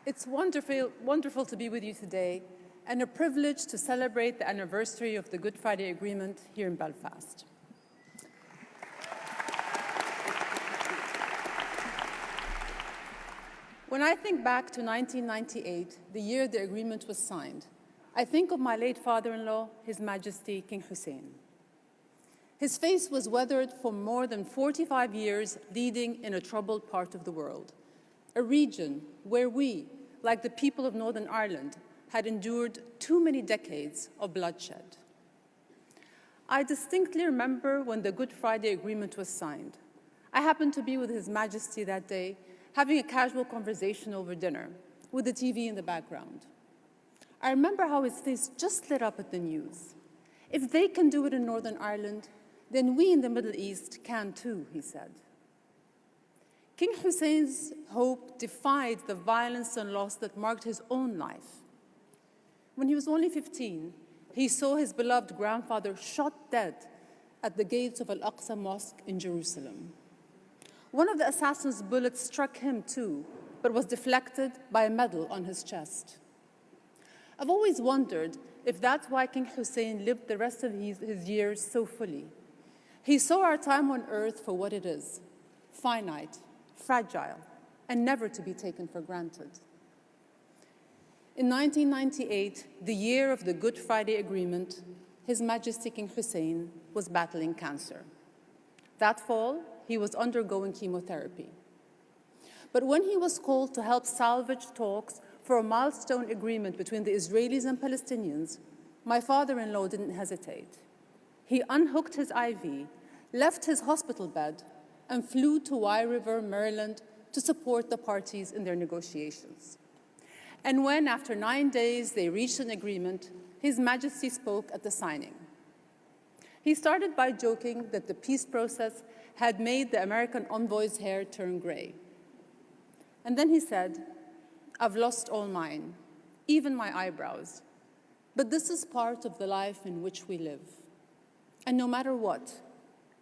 It's wonderful to be with you today, and a privilege to celebrate the anniversary of the Good Friday Agreement here in Belfast. When I think back to 1998, the year the agreement was signed, I think of my late father-in-law, His Majesty King Hussein. His face was weathered for more than 45 years, leading in a troubled part of the world, a region where we, like the people of Northern Ireland, had endured too many decades of bloodshed. I distinctly remember when the Good Friday Agreement was signed. I happened to be with His Majesty that day, having a casual conversation over dinner, with the TV in the background. I remember how his face just lit up at the news. If they can do it in Northern Ireland, then we in the Middle East can too, he said. King Hussein's hope defied the violence and loss that marked his own life. When he was only 15, he saw his beloved grandfather shot dead at the gates of Al-Aqsa Mosque in Jerusalem. One of the assassin's bullets struck him too, but was deflected by a medal on his chest. I've always wondered if that's why King Hussein lived the rest of his years so fully. He saw our time on earth for what it is, finite, fragile, and never to be taken for granted. In 1998, the year of the Good Friday Agreement, His Majesty King Hussein was battling cancer. That fall, he was undergoing chemotherapy. But when he was called to help salvage talks for a milestone agreement between the Israelis and Palestinians, my father-in-law didn't hesitate. He unhooked his IV, left his hospital bed, and flew to Wye River, Maryland, to support the parties in their negotiations. And when, after 9 days, they reached an agreement, His Majesty spoke at the signing. He started by joking that the peace process had made the American envoy's hair turn gray. And then he said, "I've lost all mine, even my eyebrows. But this is part of the life in which we live. And no matter what,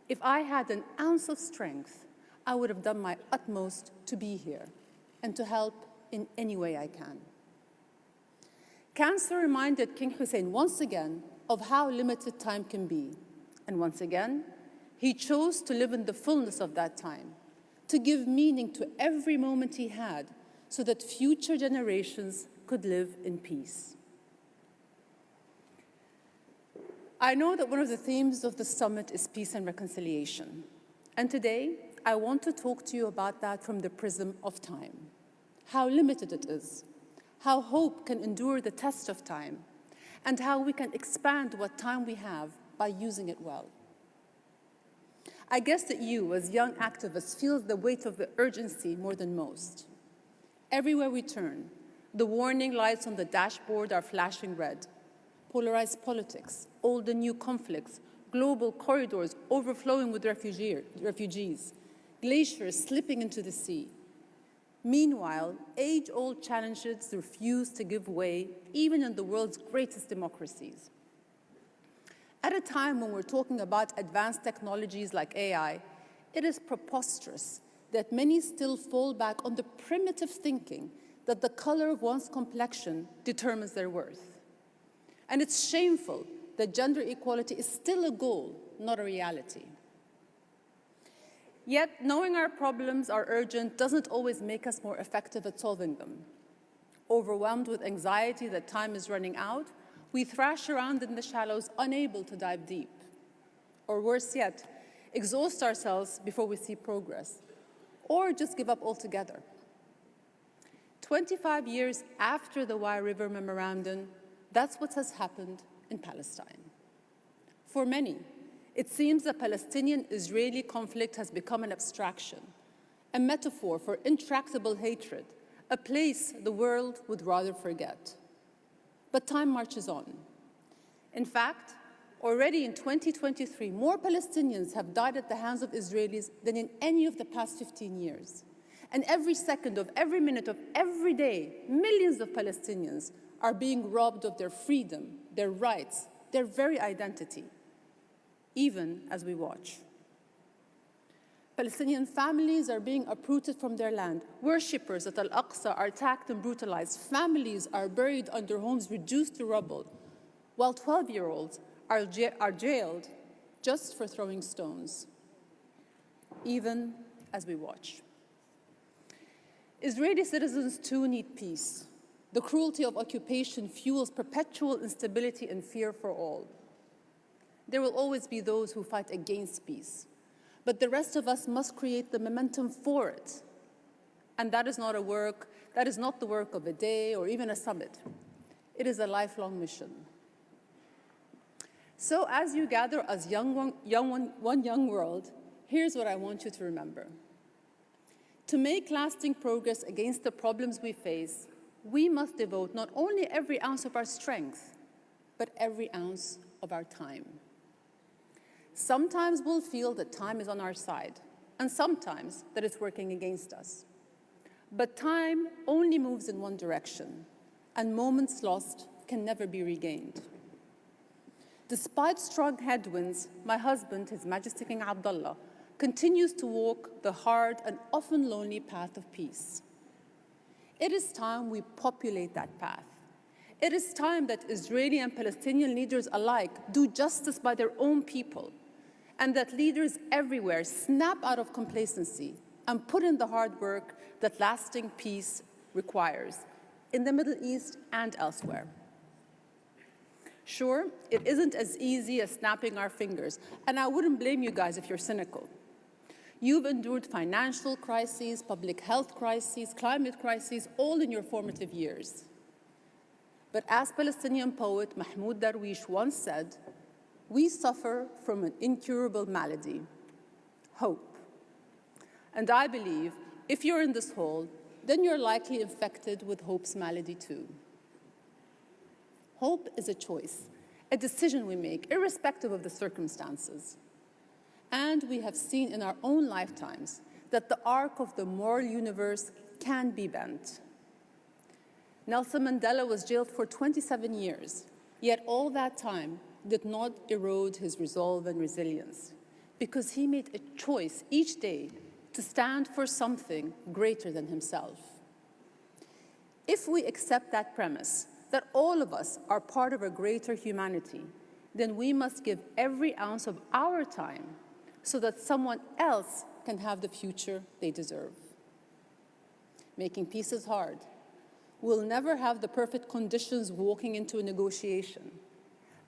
if I had an ounce of strength, I would have done my utmost to be here and to help in any way I can." Cancer reminded King Hussein once again of how limited time can be. And once again, he chose to live in the fullness of that time, to give meaning to every moment he had so that future generations could live in peace. I know that one of the themes of the summit is peace and reconciliation. And today, I want to talk to you about that from the prism of time, how limited it is, how hope can endure the test of time, and how we can expand what time we have by using it well. I guess that you, as young activists, feel the weight of the urgency more than most. Everywhere we turn, the warning lights on the dashboard are flashing red. Polarized politics, old and new conflicts, global corridors overflowing with refugees, glaciers slipping into the sea. Meanwhile, age-old challenges refuse to give way, even in the world's greatest democracies. At a time when we're talking about advanced technologies like AI, it is preposterous that many still fall back on the primitive thinking that the color of one's complexion determines their worth. And it's shameful that gender equality is still a goal, not a reality. Yet, knowing our problems are urgent doesn't always make us more effective at solving them. Overwhelmed with anxiety that time is running out, we thrash around in the shallows, unable to dive deep. Or worse yet, exhaust ourselves before we see progress, or just give up altogether. 25 years after the Wye River Memorandum, that's what has happened in Palestine. For many, it seems the Palestinian-Israeli conflict has become an abstraction, a metaphor for intractable hatred, a place the world would rather forget. But time marches on. In fact, already in 2023, more Palestinians have died at the hands of Israelis than in any of the past 15 years. And every second of every minute of every day, millions of Palestinians are being robbed of their freedom, their rights, their very identity, even as we watch. Palestinian families are being uprooted from their land. Worshippers at Al-Aqsa are attacked and brutalized. Families are buried under homes reduced to rubble, while 12-year-olds are jailed just for throwing stones, even as we watch. Israeli citizens too need peace. The cruelty of occupation fuels perpetual instability and fear for all. There will always be those who fight against peace, but the rest of us must create the momentum for it. And that is not the work of a day or even a summit. It is a lifelong mission. So as you gather as one young world, here's what I want you to remember. To make lasting progress against the problems we face, we must devote not only every ounce of our strength, but every ounce of our time. Sometimes we'll feel that time is on our side, and sometimes that it's working against us. But time only moves in one direction, and moments lost can never be regained. Despite strong headwinds, my husband, His Majesty King Abdullah, continues to walk the hard and often lonely path of peace. It is time we populate that path. It is time that Israeli and Palestinian leaders alike do justice by their own people, and that leaders everywhere snap out of complacency and put in the hard work that lasting peace requires in the Middle East and elsewhere. Sure, it isn't as easy as snapping our fingers, and I wouldn't blame you guys if you're cynical. You've endured financial crises, public health crises, climate crises, all in your formative years. But as Palestinian poet Mahmoud Darwish once said, we suffer from an incurable malady, hope. And I believe if you're in this hall, then you're likely infected with hope's malady too. Hope is a choice, a decision we make, irrespective of the circumstances. And we have seen in our own lifetimes that the arc of the moral universe can be bent. Nelson Mandela was jailed for 27 years, yet all that time did not erode his resolve and resilience, because he made a choice each day to stand for something greater than himself. If we accept that premise, that all of us are part of a greater humanity, then we must give every ounce of our time so that someone else can have the future they deserve. Making peace is hard. We'll never have the perfect conditions walking into a negotiation.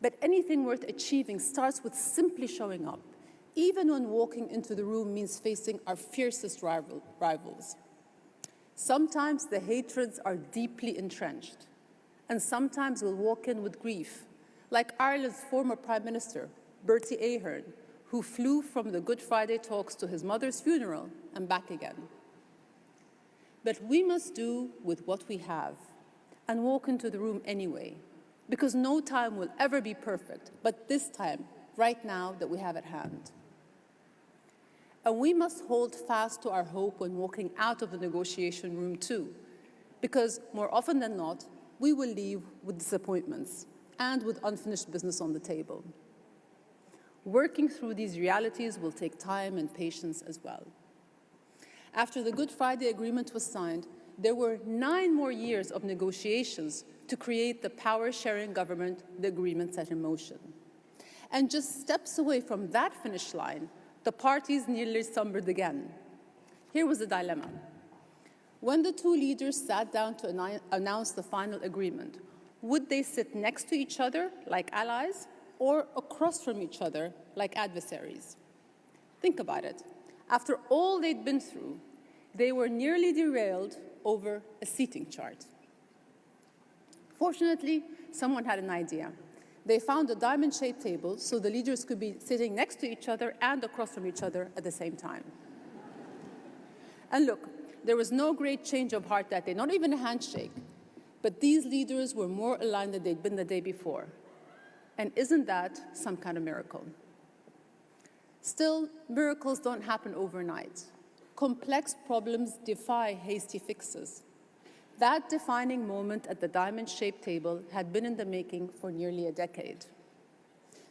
But anything worth achieving starts with simply showing up, even when walking into the room means facing our fiercest rivals. Sometimes the hatreds are deeply entrenched, and sometimes we'll walk in with grief, like Ireland's former Prime Minister, Bertie Ahern, who flew from the Good Friday talks to his mother's funeral and back again. But we must do with what we have and walk into the room anyway, because no time will ever be perfect, but this time, right now, that we have at hand. And we must hold fast to our hope when walking out of the negotiation room too, because more often than not, we will leave with disappointments and with unfinished business on the table. Working through these realities will take time and patience as well. After the Good Friday Agreement was signed, there were 9 more years of negotiations to create the power-sharing government the agreement set in motion. And just steps away from that finish line, the parties nearly slumbered again. Here was the dilemma. When the two leaders sat down to announce the final agreement, would they sit next to each other like allies or across from each other like adversaries? Think about it. After all they'd been through, they were nearly derailed over a seating chart. Fortunately, someone had an idea. They found a diamond-shaped table so the leaders could be sitting next to each other and across from each other at the same time. And look, there was no great change of heart that day, not even a handshake. But these leaders were more aligned than they'd been the day before. And isn't that some kind of miracle? Still, miracles don't happen overnight. Complex problems defy hasty fixes. That defining moment at the diamond-shaped table had been in the making for nearly a decade.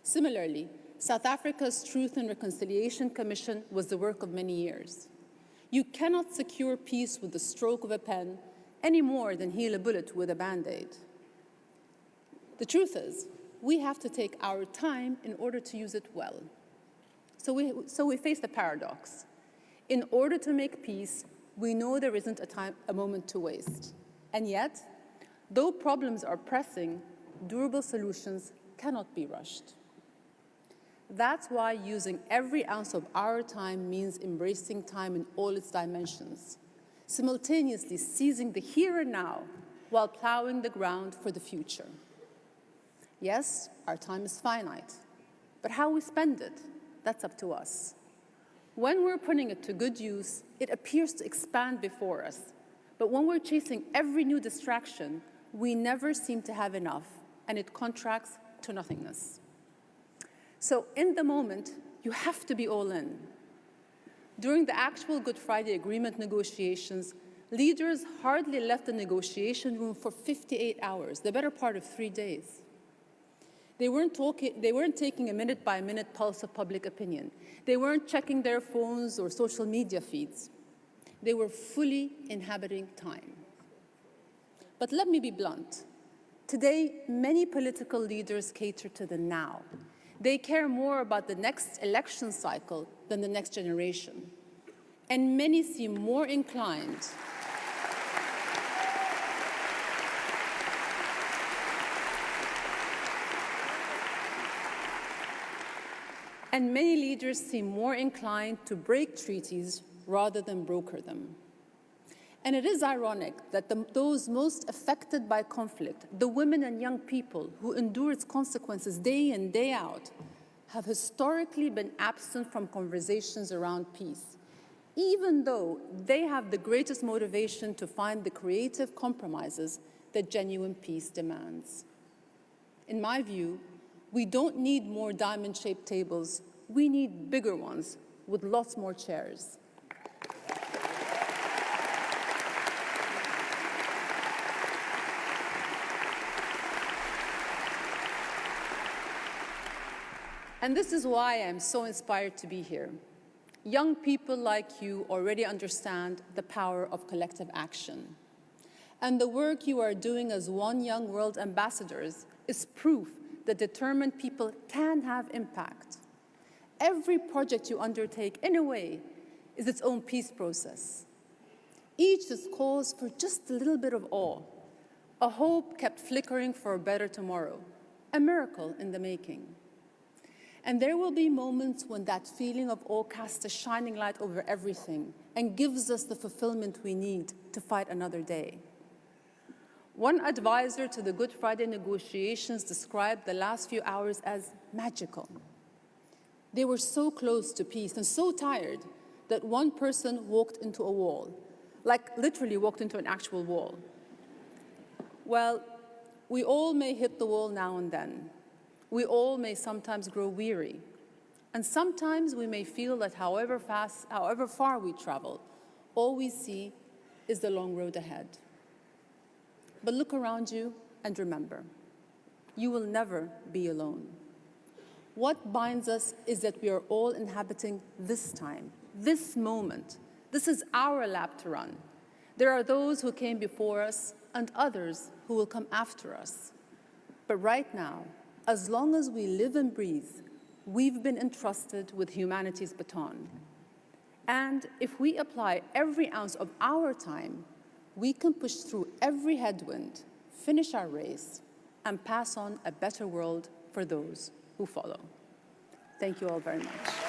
Similarly, South Africa's Truth and Reconciliation Commission was the work of many years. You cannot secure peace with the stroke of a pen any more than heal a bullet with a Band-Aid. The truth is, we have to take our time in order to use it well. So we face the paradox. In order to make peace, we know there isn't a moment to waste. And yet, though problems are pressing, durable solutions cannot be rushed. That's why using every ounce of our time means embracing time in all its dimensions, simultaneously seizing the here and now while plowing the ground for the future. Yes, our time is finite, but how we spend it, that's up to us. When we're putting it to good use, it appears to expand before us. But when we're chasing every new distraction, we never seem to have enough, and it contracts to nothingness. So in the moment, you have to be all in. During the actual Good Friday Agreement negotiations, leaders hardly left the negotiation room for 58 hours, the better part of 3 days. They weren't taking a minute-by-minute pulse of public opinion. They weren't checking their phones or social media feeds. They were fully inhabiting time. But let me be blunt. Today, many political leaders cater to the now. They care more about the next election cycle than the next generation. And many seem more inclined And many leaders seem more inclined to break treaties rather than broker them. And it is ironic that those most affected by conflict, the women and young people who endure its consequences day in, day out, have historically been absent from conversations around peace, even though they have the greatest motivation to find the creative compromises that genuine peace demands. In my view, we don't need more diamond-shaped tables. We need bigger ones with lots more chairs. And this is why I'm so inspired to be here. Young people like you already understand the power of collective action. And the work you are doing as One Young World Ambassadors is proof that determined people can have impact. Every project you undertake, in a way, is its own peace process. Each is cause for just a little bit of awe, a hope kept flickering for a better tomorrow, a miracle in the making. And there will be moments when that feeling of awe casts a shining light over everything and gives us the fulfillment we need to fight another day. One advisor to the Good Friday negotiations described the last few hours as magical. They were so close to peace and so tired that one person walked into a wall, like literally walked into an actual wall. Well, we all may hit the wall now and then. We all may sometimes grow weary. And sometimes we may feel that however far we travel, all we see is the long road ahead. But look around you and remember, you will never be alone. What binds us is that we are all inhabiting this time, this moment. This is our lap to run. There are those who came before us and others who will come after us. But right now, as long as we live and breathe, we've been entrusted with humanity's baton. And if we apply every ounce of our time, we can push through every headwind, finish our race, and pass on a better world for those who follow. Thank you all very much.